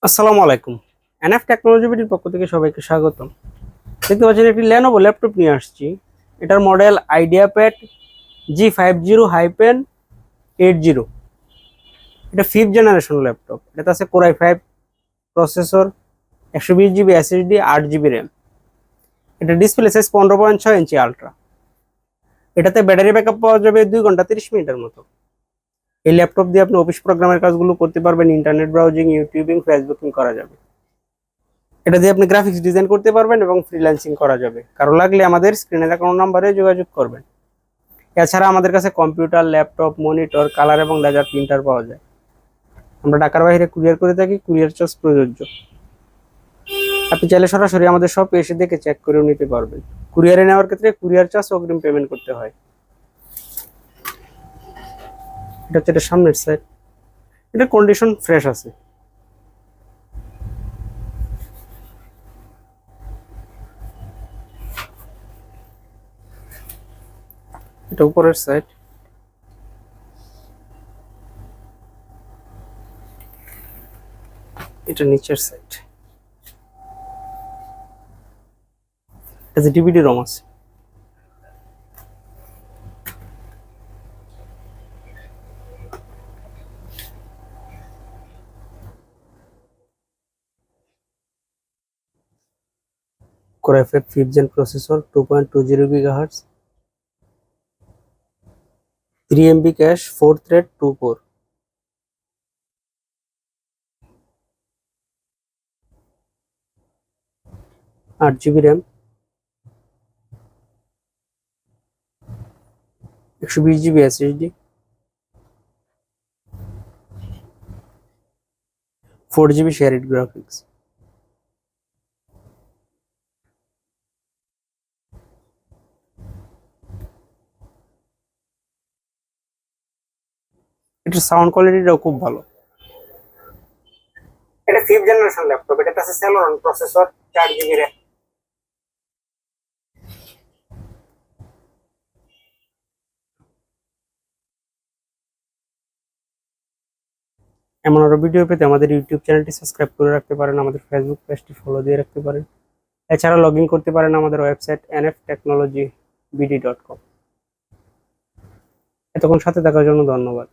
আসসালামু আলাইকুম। NF technology বিডির পক্ষ থেকে সবাইকে স্বাগতম। দেখতে পাচ্ছেন একটি লেনোভো ল্যাপটপ নিয়ে আসছি। এটার মডেল আইডিয়াপ্যাড G50-80। এটা 5th জেনারেশন ল্যাপটপ। এটাতে আছে core i5 processor, 120 GB SSD, 8 GB RAM. এটা ডিসপ্লে সাইজ 15.6 ইঞ্চি আলট্রা। এটাতে ব্যাটারি ব্যাকআপ পাওয়া যাবে 2 ঘন্টা 30 মিনিটের মতো। এই ল্যাপটপ দিয়ে আপনি অফিস প্রোগ্রামের কাজগুলো করতে পারবেন, ইন্টারনেট ব্রাউজিং, ইউটিউবিং, ফেসবুকিং করা যাবে। এটা দিয়ে আপনি গ্রাফিক্স ডিজাইন করতে পারবেন এবং ফ্রিল্যান্সিং করা যাবে। কারো লাগলে আমাদের স্ক্রিনের অ্যাকাউন্ট নাম্বারে যোগাযোগ করবেন। এছাড়া আমাদের কাছে কম্পিউটার, ল্যাপটপ, মনিটর, কালার এবং লেজার প্রিন্টার পাওয়া যায়। আমরা ঢাকার বাইরে কুরিয়ার করে থাকি, কুরিয়ার চার্জ প্রযোজ্য। আপনি চাইলে সরাসরি আমাদের শপে এসে দেখে চেক করেও নিতে পারবেন। কুরিয়ারে নেওয়ার ক্ষেত্রে কুরিয়ার চার্জ অগ্রিম পেমেন্ট করতে হয়। এটা হচ্ছে এটা সামনের সাইড। এটা কন্ডিশন ফ্রেশ আছে। এটা উপরের সাইড। এটা নিচের সাইড। এটা ডিভিডি রম আছে। Core i5 5th gen processor, 2.20 GHz, 3 MB cache, 4 thread, 2 core, 8 GB RAM, 120 GB SSD, 4 GB shared graphics. এটার সাউন্ড কোয়ালিটিটাও খুব ভালো। এটা 5th জেনারেশন ল্যাপটপ। এটাতে আছে সেলোরন প্রসেসর, 4 জিবি র্যাম। এমন আরো ভিডিও পেতে আমাদের ইউটিউব চ্যানেলটি সাবস্ক্রাইব করে রাখতে পারেন, আমাদের ফেসবুক পেজটি ফলো দিয়ে রাখতে পারেন। এছাড়া লগ ইন করতে পারেন আমাদের ওয়েবসাইট nftechnologybd.com। এতক্ষণ সাথে থাকার জন্য ধন্যবাদ।